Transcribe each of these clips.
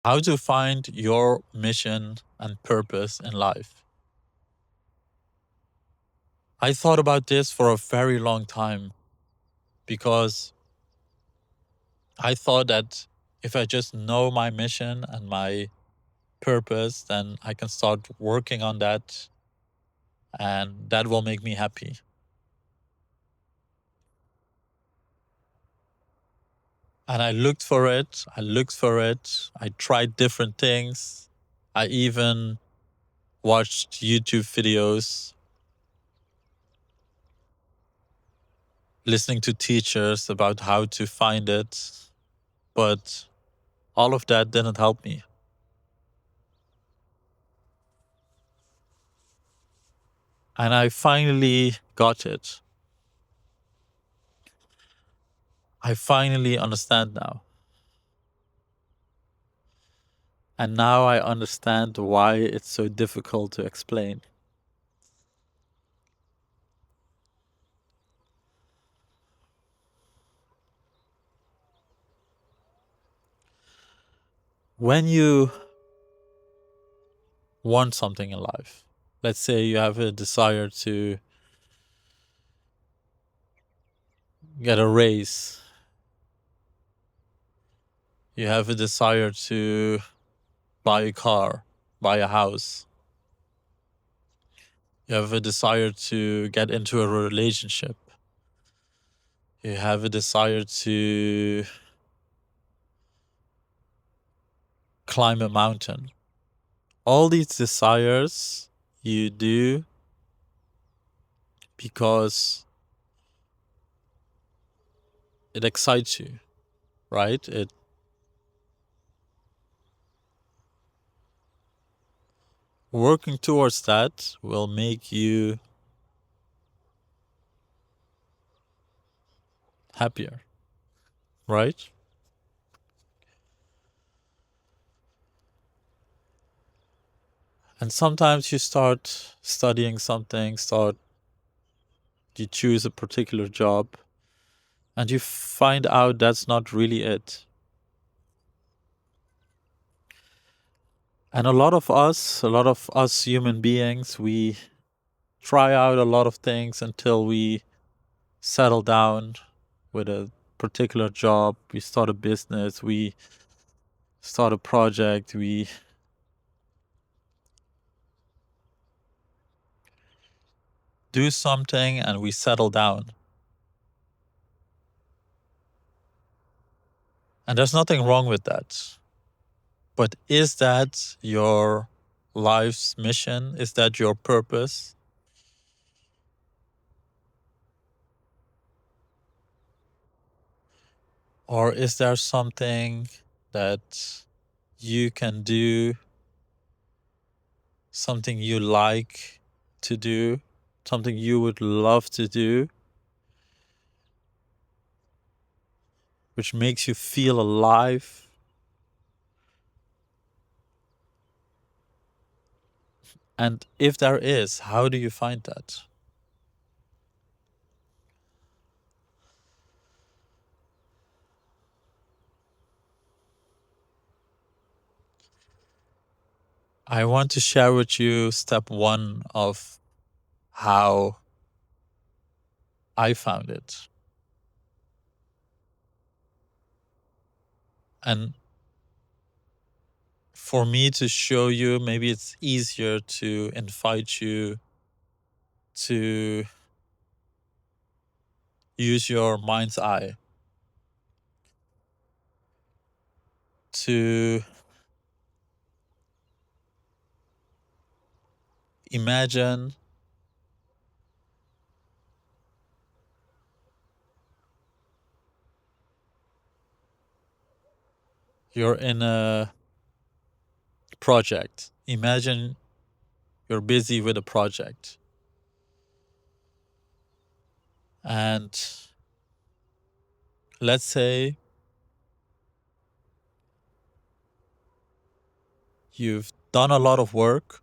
How to find your mission and purpose in life. I thought about this for a very long time because I thought that if I just know my mission and my purpose, then I can start working on that and that will make me happy. And I looked for it. I tried different things. I even watched YouTube videos, listening to teachers about how to find it. But all of that didn't help me. And I finally got it. I finally understand now. And now I understand why it's so difficult to explain. When you want something in life, let's say you have a desire to get a raise, you have a desire to buy a car, buy a house, you have a desire to get into a relationship, you have a desire to climb a mountain. All these desires you do because it excites you, right? Working towards that will make you happier, right? And sometimes you start studying something, you choose a particular job, and you find out that's not really it. And a lot of us human beings, we try out a lot of things until we settle down with a particular job. We start a business, we start a project, we do something and we settle down. And there's nothing wrong with that. But is that your life's mission? Is that your purpose? Or is there something that you can do, something you like to do, something you would love to do, which makes you feel alive? And if there is, how do you find that? I want to share with you step one of how I found it. And for me to show you, maybe it's easier to invite you to use your mind's eye to imagine you're in a project. Imagine you're busy with a project. And let's say you've done a lot of work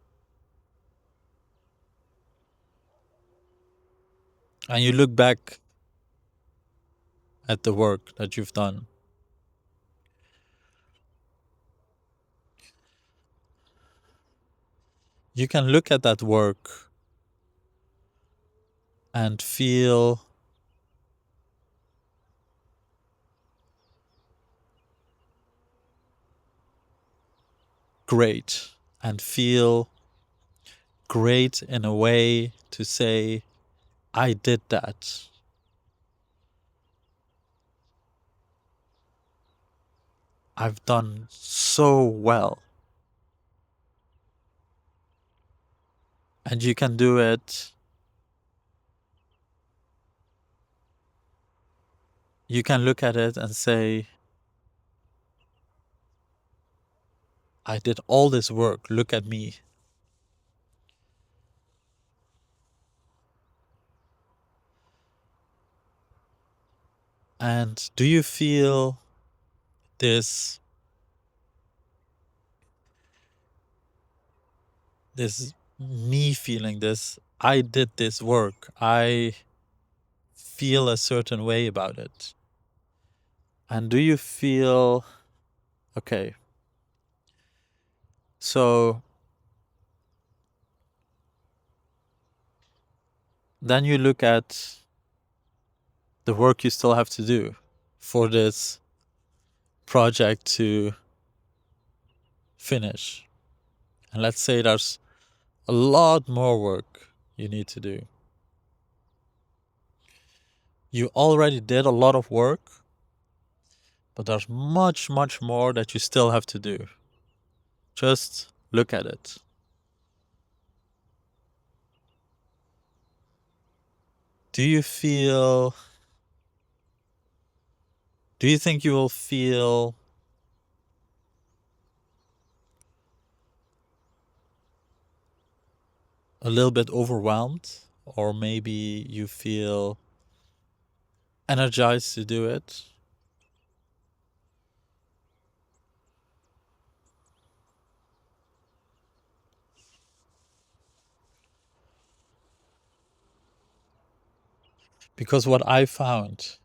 and you look back at the work that you've done. You can look at that work and feel great and feel great in a way to say, I did that. I've done so well. And you can do it. You can look at it and say, I did all this work. Look at me. And do you feel this me feeling this? I did this work. I feel a certain way about it. And do you feel okay? So then you look at the work you still have to do for this project to finish. And let's say there's a lot more work you need to do. You already did a lot of work, but there's much, much more that you still have to do. Just look at it. Do you feel, do you think you will feel a little bit overwhelmed? Or maybe you feel energized to do it? Because what I found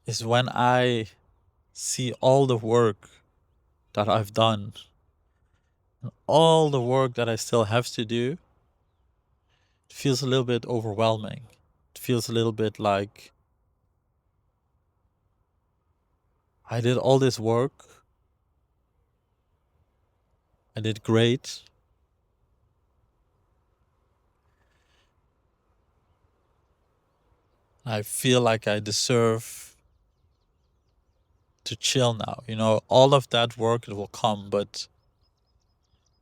is when I see all the work that I've done, all the work that I still have to do, it feels a little bit overwhelming. It feels a little bit like I did all this work, I did great, I feel like I deserve to chill now. You know, all of that work, it will come, but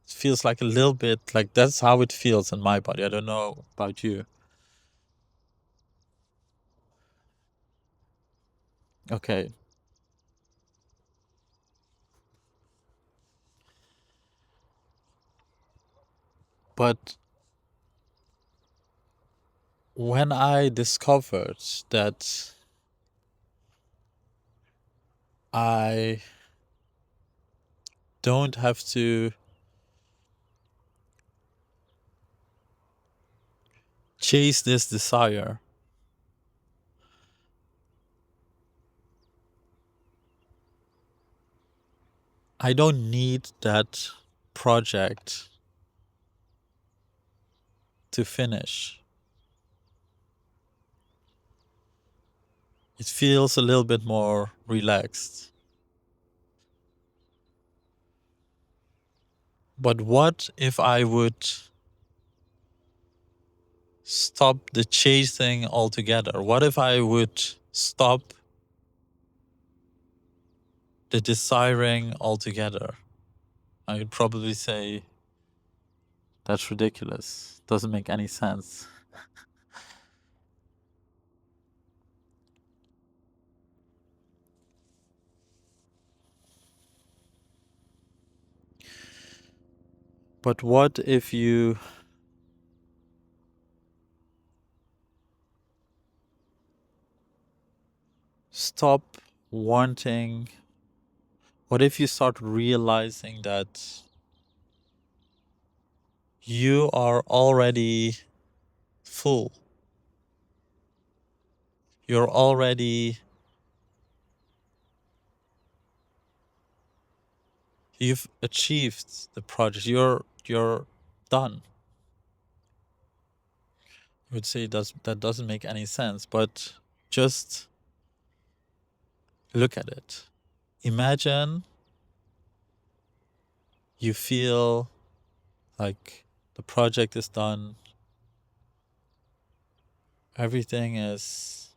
it feels like a little bit like that's how it feels in my body. I don't know about you. Okay. But when I discovered that I don't have to chase this desire, I don't need that project to finish. It feels a little bit more relaxed. But what if I would stop the chasing altogether? What if I would stop the desiring altogether? I would probably say that's ridiculous. Doesn't make any sense. But what if you stop wanting? What if you start realizing that you are already full? You're already, you've achieved the project. You're done. You would say that doesn't make any sense, but just look at it. Imagine you feel like the project is done, everything is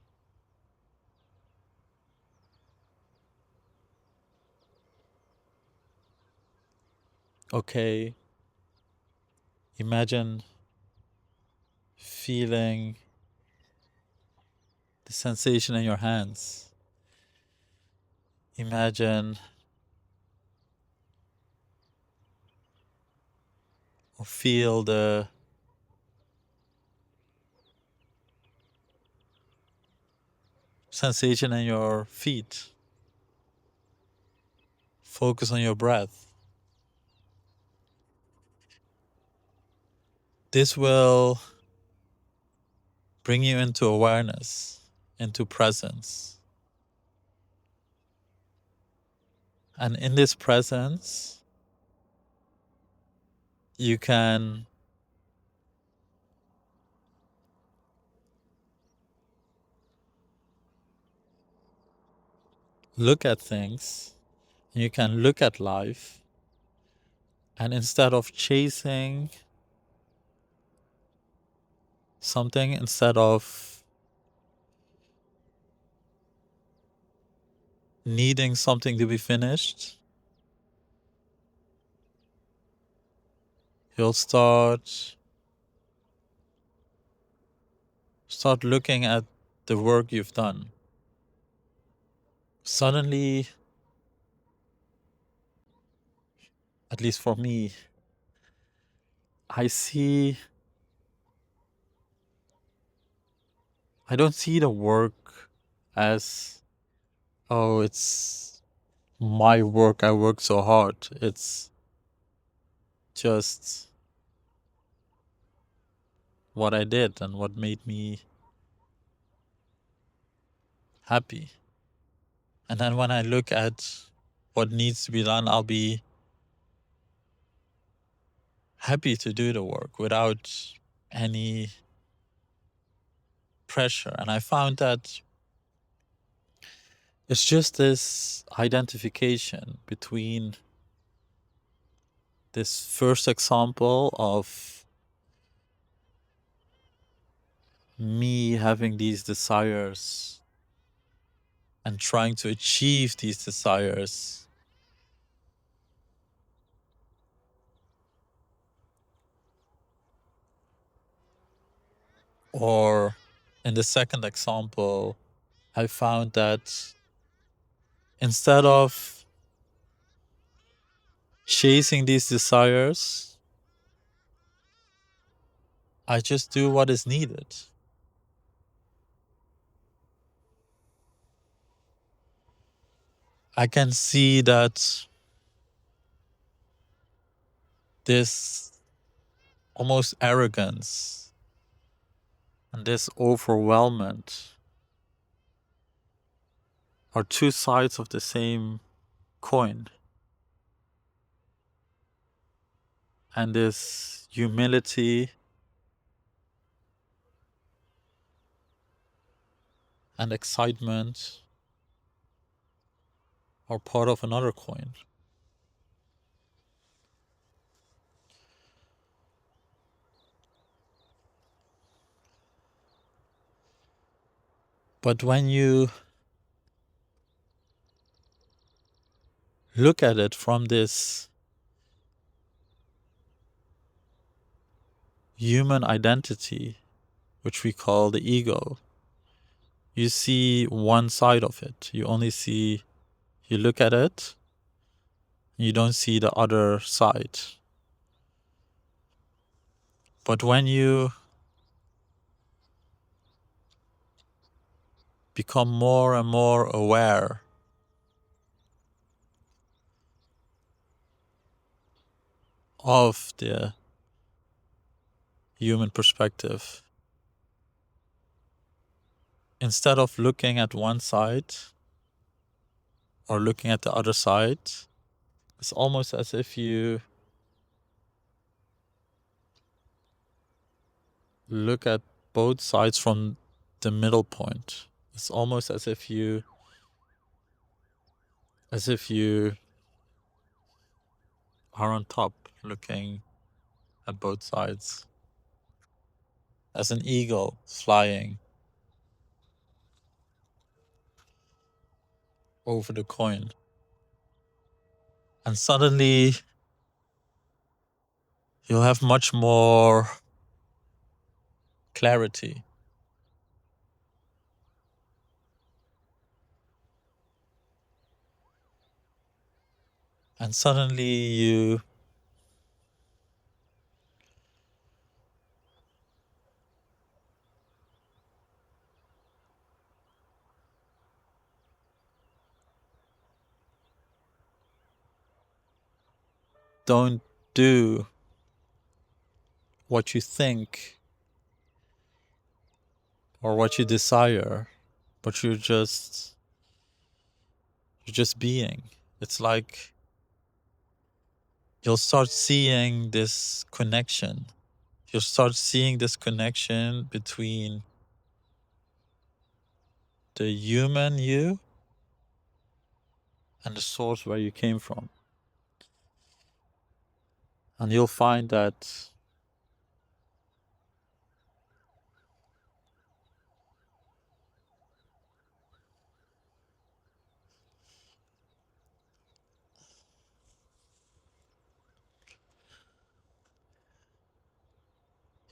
okay. Imagine feeling the sensation in your hands. Imagine or feel the sensation in your feet. Focus on your breath. This will bring you into awareness, into presence. And in this presence, you can look at things, you can look at life, and instead of chasing something, instead of needing something to be finished, you'll start looking at the work you've done. Suddenly, at least for me, I don't see the work as, oh, it's my work, I work so hard. It's just what I did and what made me happy. And then when I look at what needs to be done, I'll be happy to do the work without any pressure. And I found that it's just this identification between this first example of me having these desires and trying to achieve these desires, or in the second example, I found that instead of chasing these desires, I just do what is needed. I can see that this almost arrogance and this overwhelmment are two sides of the same coin. And this humility and excitement are part of another coin. But when you look at it from this human identity, which we call the ego, you see one side of it. You look at it, you don't see the other side. But when you become more and more aware of the human perspective, instead of looking at one side or looking at the other side, it's almost as if you look at both sides from the middle point. It's almost as if you are on top looking at both sides. As an eagle flying over the coin. And suddenly you'll have much more clarity. And suddenly you don't do what you think or what you desire, but you're just being. It's like you'll start seeing this connection. You'll start seeing this connection between the human you and the source where you came from. And you'll find that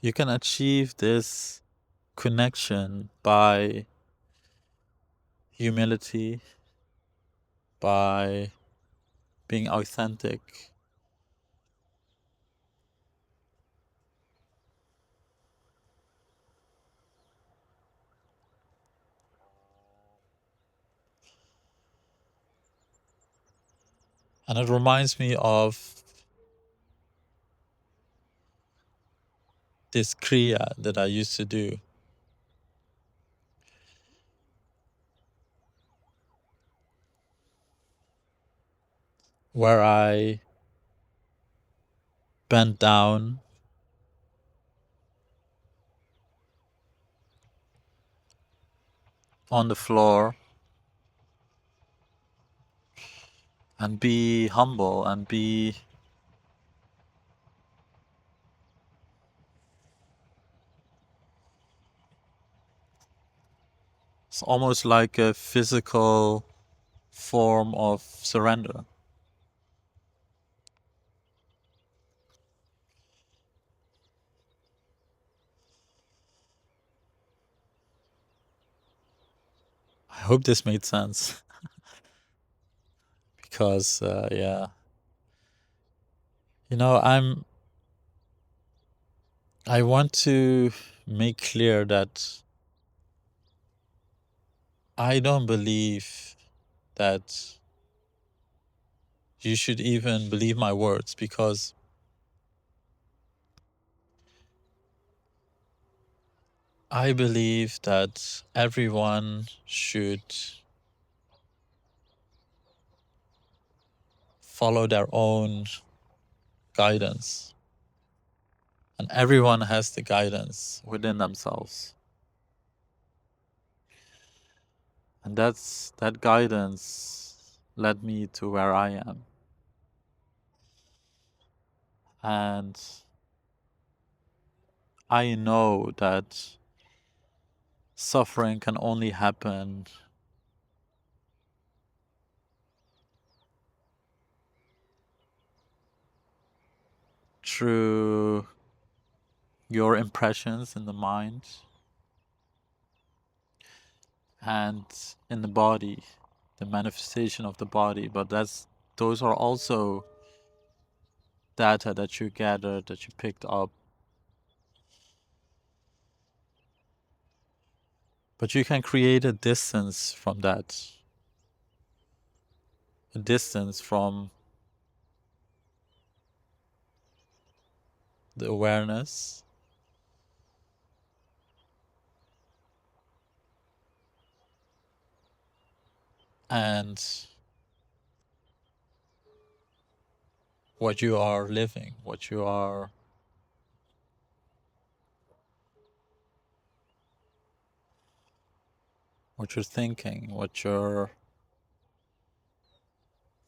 you can achieve this connection by humility, by being authentic. And it reminds me of this kriya that I used to do, where I bent down on the floor and be humble and be it's almost like a physical form of surrender. I hope this made sense because, yeah, you know, I want to make clear that I don't believe that you should even believe my words because I believe that everyone should follow their own guidance. And everyone has the guidance within themselves. And that guidance led me to where I am. And I know that suffering can only happen through your impressions in the mind and in the body, the manifestation of the body. But those are also data that you gathered, that you picked up. But you can create a distance from that, a distance from the awareness and what you are living, what you are what you're thinking, what your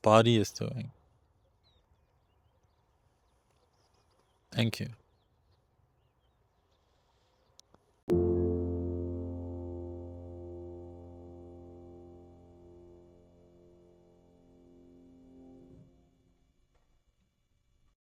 body is doing. Thank you.